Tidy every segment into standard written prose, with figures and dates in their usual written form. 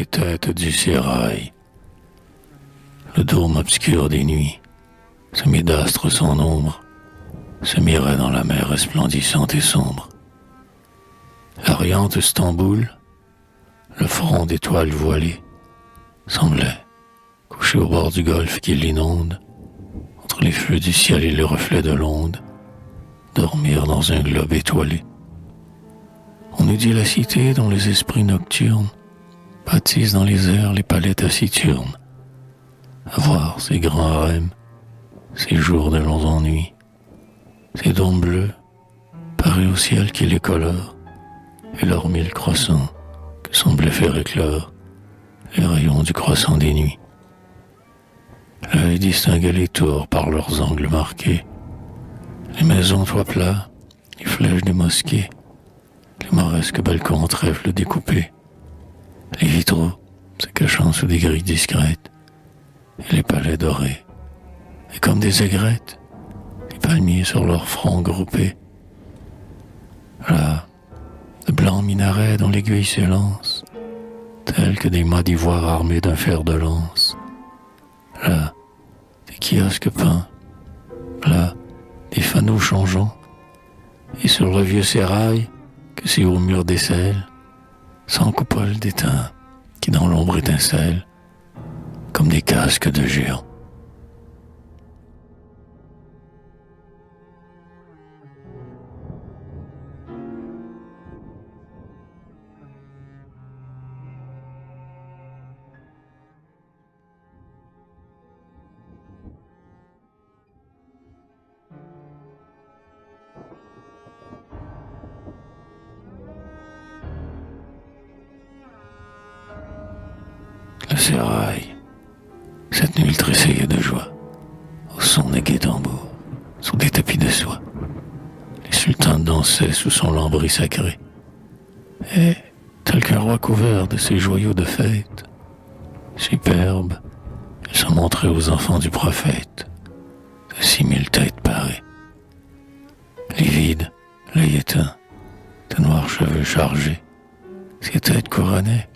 têtes du sérail. Le dôme obscur des nuits, semé d'astres sans nombre, se mirait dans la mer resplendissante et sombre. La riante Stamboul, le front d'étoiles voilées, semblait, couché au bord du golfe qui l'inonde, entre les feux du ciel et les reflets de l'onde, dormir dans un globe étoilé. On eût dit la cité dont les esprits nocturnes bâtissent dans les airs les palais taciturnes, à voir ces grands harems, ces jours de longs ennuis, ces dômes bleus, parés au ciel qui les colore, et leurs mille croissants que semblaient faire éclore les rayons du croissant des nuits. L'œil distinguait les tours par leurs angles marqués, les maisons toits plats, les flèches des mosquées, les mauresques balcons en trèfle découpés, les vitraux se cachant sous des grilles discrètes, et les palais dorés, et comme des aigrettes, les palmiers sur leurs fronts groupés. Là, de blancs minarets dont l'aiguille s'élance, tels que des mâts d'ivoire armés d'un fer de lance. Là, des kiosques peints, là, des fanaux changeants, et sur le vieux sérail, que ces hauts murs décèlent, sans coupole d'étain, qui dans l'ombre étincellent, comme des casques de géants. Le sérail, cette nuit il tressaillait de joie, au son des gai tambours, sous des tapis de soie. Les sultans dansaient sous son lambris sacré, et, tel qu'un roi couvert de ses joyaux de fête, superbe, il se montrait aux enfants du prophète, de 6000 têtes parées. Livide, l'œil éteint, de noirs cheveux chargés, ses têtes couronnées,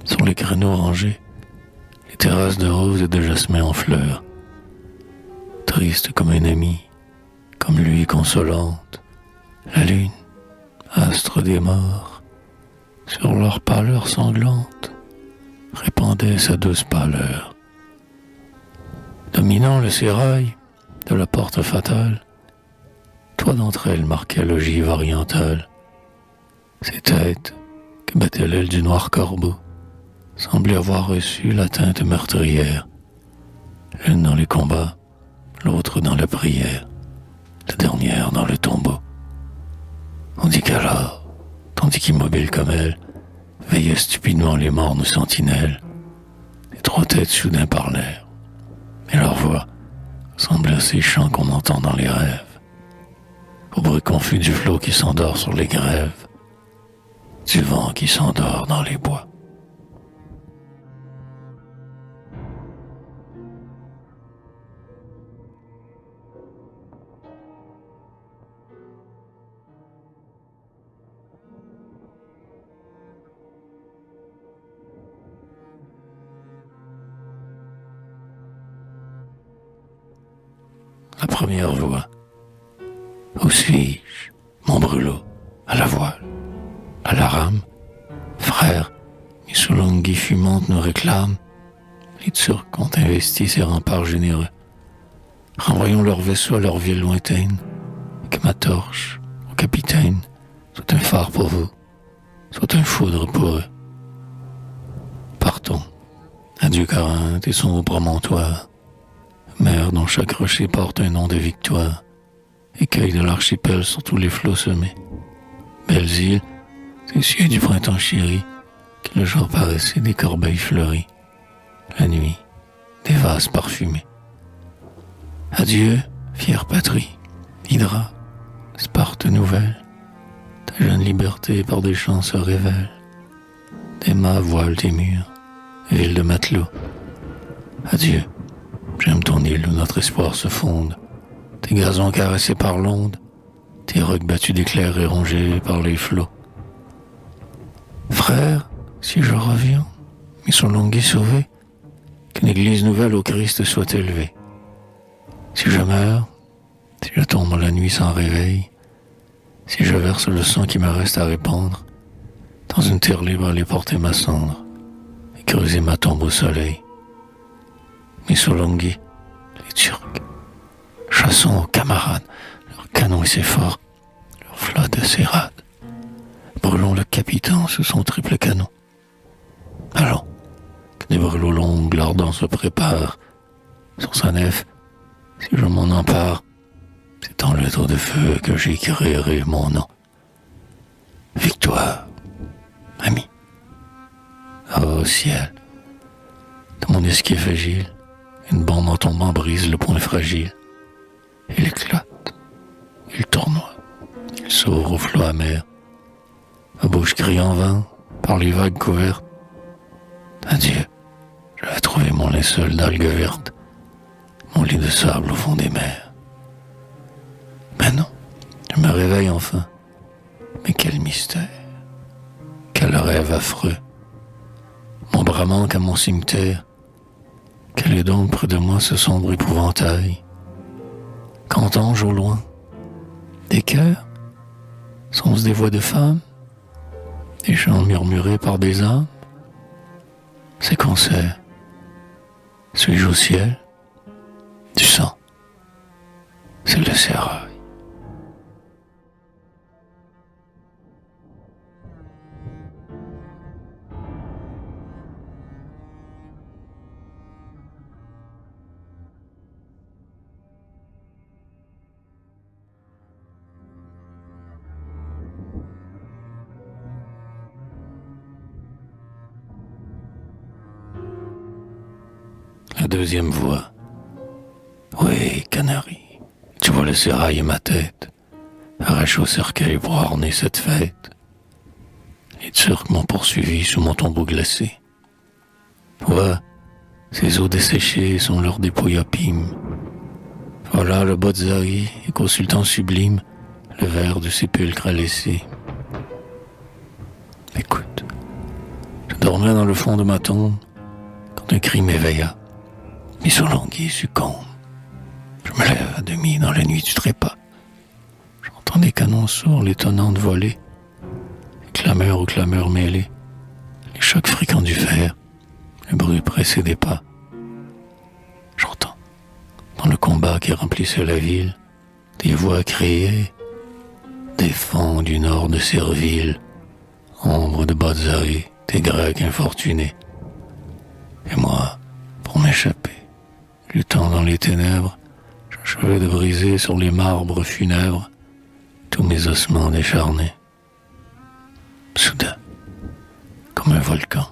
sur les créneaux rangés, les terrasses de roses et de jasmin en fleurs. Triste comme un ami, comme lui consolante, la lune, astre des morts, sur leur pâleur sanglante, répandait sa douce pâleur. Dominant le sérail de la porte fatale, trois d'entre elles marquaient l'ogive orientale. Ces têtes que battait l'aile du noir corbeau semblaient avoir reçu la teinte meurtrière, l'une dans les combats, l'autre dans la prière, la dernière dans le tombeau. On dit qu'alors, tandis qu'immobile comme elle, veillaient stupidement les mornes sentinelles, les trois têtes soudain parlèrent, et leur voix semblait à ces chants qu'on entend dans les rêves, au bruit confus du flot qui s'endort sur les grèves, du vent qui s'endort dans les bois. La première voix. Où suis-je, mon brûlot, à la voile, à la rame? Frère, Missolonghi fumante nous réclame. Les Turcs ont investi ces remparts généreux. Renvoyons leurs vaisseaux à leur ville lointaine, et que ma torche, au capitaine, soit un phare pour vous, soit un foudre pour eux. Partons. Adieu Corinthe et son haut promontoire, mer dont chaque rocher porte un nom de victoire, écueil de l'archipel sur tous les flots semés. Belles îles, ces cieux du printemps chéri, qui le jour paraissaient des corbeilles fleuries, la nuit, des vases parfumés. Adieu, fière patrie, Hydra, Sparte nouvelle, ta jeune liberté par des chants se révèle. Des mâts voilent tes murs, ville de matelots. Adieu, j'aime ton île où notre espoir se fonde, tes gazons caressés par l'onde, tes rocs battus d'éclairs et rongés par les flots. Frère, si je reviens, Missolonghi sauvé, qu'une église nouvelle au Christ soit élevée. Si je meurs, si je tombe la nuit sans réveil, si je verse le sang qui me reste à répandre, dans une terre libre aller porter ma cendre et creuser ma tombe au soleil. Missolonghi, les Turcs, chassons aux camarades, leurs canons et ses forts, leurs flottes de ses rades. Brûlons le capitaine sous son triple canon. Allons, que des brûlots longues, l'ardent se prépare. Sur sa nef, si je m'en empare, c'est dans le dos de feu que j'écrirai mon nom. Victoire, ami. Oh ciel, de mon esquive agile, une bombe en tombant brise le point fragile. Il éclate, il tournoie, il s'ouvre au flot amer. Ma bouche crie en vain, par les vagues couvertes. Adieu, je vais trouver mon linceul d'algues vertes, mon lit de sable au fond des mers. Mais non, je me réveille enfin. Mais quel mystère, quel rêve affreux. Mon bras manque à mon cimetière. Quel est donc près de moi ce sombre épouvantail? Qu'entends-je au loin? Des chœurs? Sont-ce des voix de femmes? Des chants murmurés par des âmes? Ces concerts, suis-je au ciel? Du sang, c'est le sérail. La deuxième voix. Oui, Canary, tu vois le sérail et ma tête, arraché au cercueil pour orner cette fête. Les Turcs m'ont poursuivi sous mon tombeau glacé. Vois, ces eaux desséchées sont leurs dépôts opimes. Voilà le Bodzari et consultant sublime, le verre du sépulcre a laissé. Écoute, je dormais dans le fond de ma tombe quand un cri m'éveilla. Missolonghi succombe. Je me lève à demi dans la nuit du trépas. J'entends des canons sourds, les tonnantes voler, les clameurs aux clameurs mêlées, les chocs fréquents du fer, le bruit pressé des pas. J'entends, dans le combat qui remplissait la ville, des voix crier, défends du nord de Serville, ombre de Bodzari, des Grecs infortunés. Et moi, pour m'échapper, luttant dans les ténèbres, j'achevais de briser sur les marbres funèbres tous mes ossements décharnés. Soudain, comme un volcan,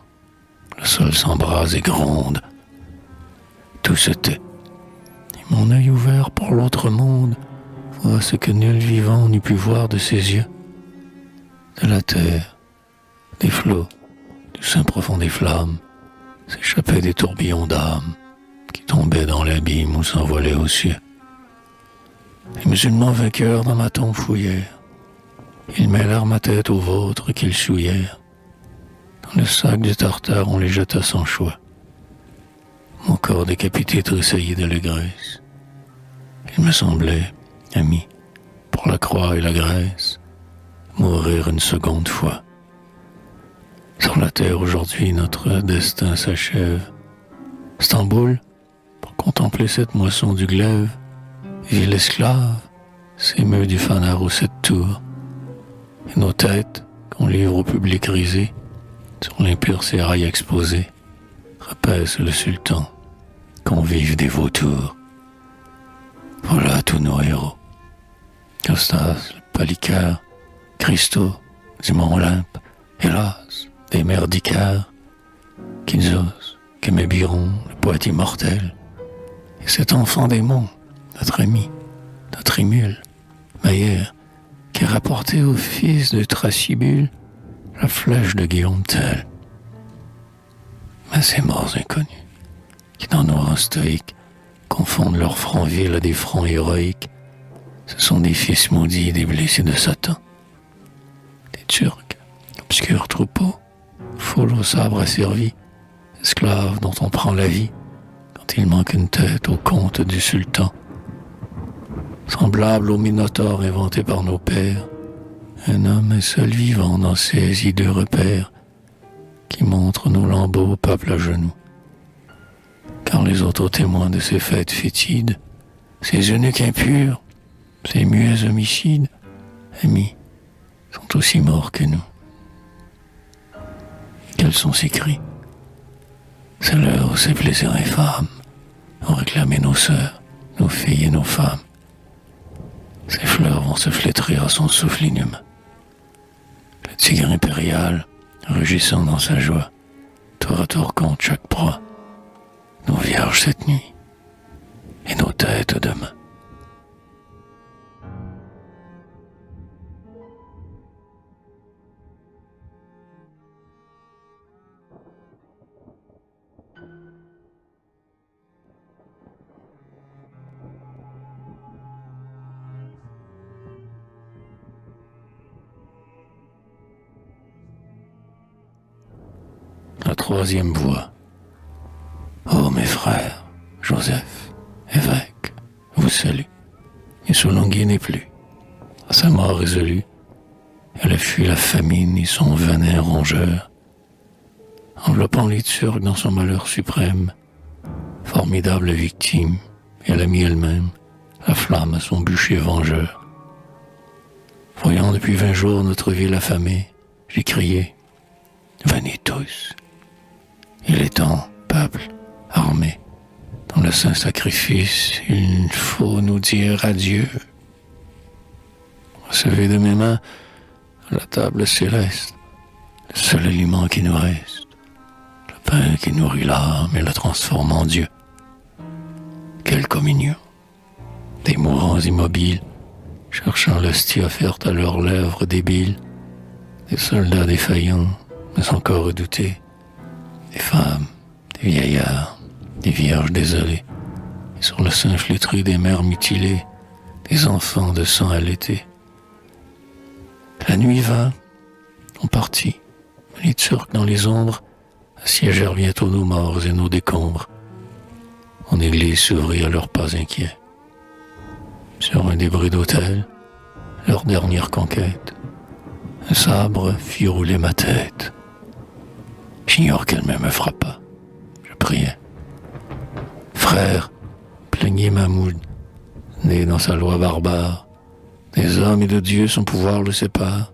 le sol s'embrase et gronde. Tout se tait, et mon œil ouvert pour l'autre monde voit ce que nul vivant n'eût pu voir de ses yeux. De la terre, des flots, du sein profond des flammes, s'échappaient des tourbillons d'âme qui tombaient dans l'abîme ou s'envolaient aux cieux. Les musulmans vainqueurs dans ma tombe fouillèrent. Ils mêlèrent ma tête aux vôtres qu'ils souillèrent. Dans le sac du Tartare, on les jeta sans choix. Mon corps décapité tressaillit d'allégresse. Il me semblait, ami, pour la croix et la Grèce, mourir une seconde fois. Sur la terre aujourd'hui, notre destin s'achève. Stamboul, pour contempler cette moisson du glaive, ville esclave, s'émeut du fanard aux 7 tours. Et nos têtes, qu'on livre au public risé, sur l'impur sérail exposé, repaissent le sultan, convive des vautours. Voilà tous nos héros. Costas, Palicar, Christo, du Mont Olympe, hélas, des mers d'Icare, Kinzos, Kémébiron, le poète immortel, et cet enfant des monts, notre ami, notre émule, Maillère, qui a rapporté au fils de Thrasybule la flèche de Guillaume Tell. Mais ces morts inconnus, qui dans nos rangs stoïques confondent leurs fronts vils à des fronts héroïques, ce sont des fils maudits des blessés de Satan, des Turcs, obscurs troupeaux, foules au sabre asservis, esclave dont on prend la vie quand il manque une tête au compte du sultan. Semblable au minotaure inventé par nos pères, un homme est seul vivant dans ces hideux repères qui montrent nos lambeaux au peuple à genoux. Car les autres témoins de ces fêtes fétides, ces eunuques impurs, ces muets homicides, amis, sont aussi morts que nous. Quels sont ces cris? C'est l'heure où ces plaisirs infâmes ont réclamé nos sœurs, nos filles et nos femmes. Ces fleurs vont se flétrir à son souffle inhumain. Le tigre impérial, rugissant dans sa joie, tour à tour contre chaque proie. Nos vierges cette nuit et nos têtes demain. La troisième voix. Ô mes frères, Joseph, évêque, vous salue. Et Soulangui n'est plus. À sa mort résolue, elle a fui la famine et son venin rongeur. Enveloppant les Turcs dans son malheur suprême, formidable victime, elle a mis elle-même la flamme à son bûcher vengeur. Voyant depuis 20 jours notre ville affamée, j'ai crié, venez tous. Il est temps, peuple, armé, dans le saint sacrifice, il faut nous dire adieu. Recevez de mes mains la table céleste, le seul aliment qui nous reste, le pain qui nourrit l'âme et la transforme en Dieu. Quelle communion! Des mourants immobiles, cherchant l'hostie offerte à leurs lèvres débiles, des soldats défaillants, mais encore redoutés, des femmes, des vieillards, des vierges désolées, et sur le sein flétri des mères mutilées, des enfants de sang allaités. La nuit vint, on partit, les Turcs dans les ombres assiégèrent bientôt nos morts et nos décombres. Mon église s'ouvrit à leurs pas inquiets. Sur un débris d'autel, leur dernière conquête, un sabre fit rouler ma tête. J'ignore quelle main me frappa. Je priais. Frère, plaignit Mahmoud, né dans sa loi barbare, des hommes et de Dieu son pouvoir le sépare.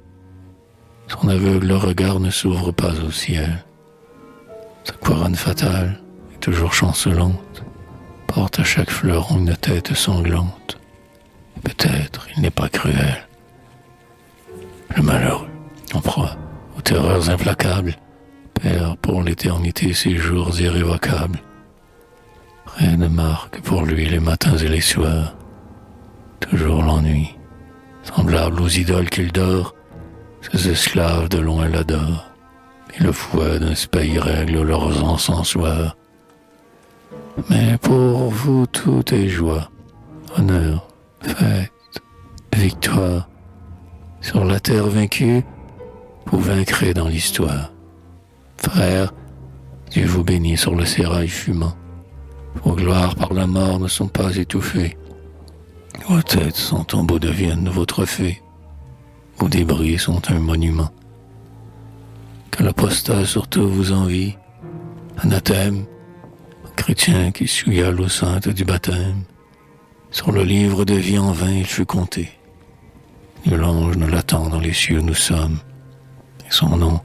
Son aveugle regard ne s'ouvre pas au ciel. Sa couronne fatale est toujours chancelante, porte à chaque fleuron une tête sanglante. Peut-être il n'est pas cruel. Le malheureux, en proie aux terreurs implacables, perd pour l'éternité ses jours irrévocables. Rien ne marque pour lui les matins et les soirs. Toujours l'ennui, semblable aux idoles qu'il dort, ses esclaves de loin l'adorent, et le fouet d'un spey règle leurs encensoirs. Mais pour vous tout est joie, honneur, fête, victoire. Sur la terre vaincue, vous vaincrez dans l'histoire. Frères, Dieu vous bénit sur le sérail fumant. Vos gloires par la mort ne sont pas étouffées. Vos têtes sans tombeaux deviennent vos trophées. Vos débris sont un monument. Que l'apostat surtout vous envie. Anathème, chrétien qui souilla l'eau sainte du baptême. Sur le livre de vie en vain il fut compté. Nul ange ne l'attend dans les cieux nous sommes. Et son nom,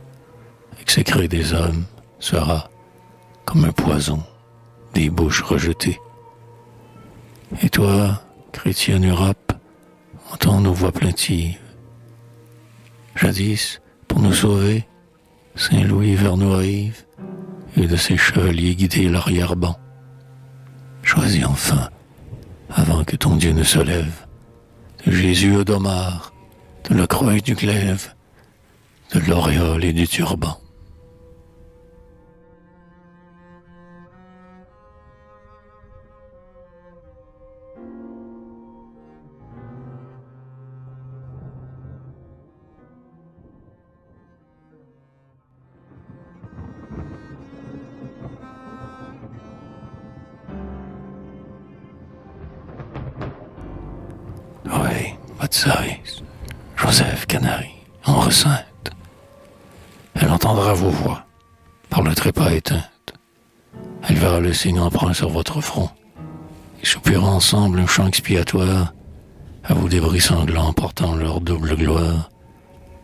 exécré des hommes, sera comme un poison des bouches rejetées. Et toi, chrétienne Europe, entends nos voix plaintives. Jadis, pour nous sauver, Saint Louis vers nos rives, et de ses chevaliers guider l'arrière-ban. Choisis enfin, avant que ton Dieu ne se lève, de Jésus au domard, de la croix et du glaive, de l'auréole et du turban. votre service, Joseph Canary, Ambre Sainte. Elle entendra vos voix par le trépas éteinte. Elle verra le signe emprunt sur votre front. Ils soupiront ensemble un chant expiatoire à vos débris sanglants portant leur double gloire.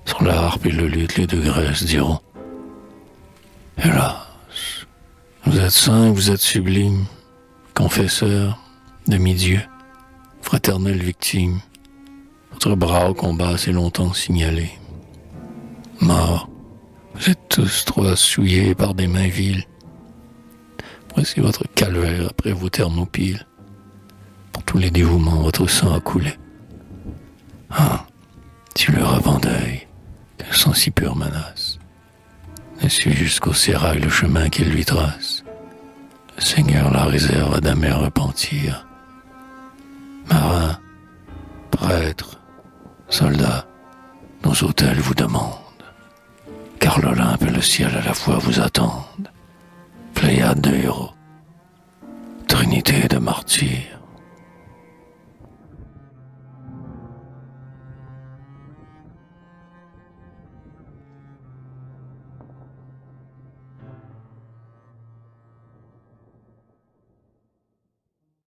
Sur la harpe et le luth, les deux Grèces diront: hélas, vous êtes saints, vous êtes sublimes, confesseurs, demi-dieux, fraternelles victimes. Votre bras au combat s'est longtemps signalé. Morts, vous êtes tous trois souillés par des mains viles. Voici votre calvaire après vos thermopyles. Pour tous les dévouements, votre sang a coulé. Ah, si le ravin d'œil, qu'un sang si pur menace, ne suit jusqu'au sérail le chemin qu'il lui trace, le Seigneur la réserve à d'amers repentirs. Marins, prêtres, soldats, nos autels vous demandent, car l'Olympe et le ciel à la fois vous attendent. Pléiade de héros, trinité de martyrs,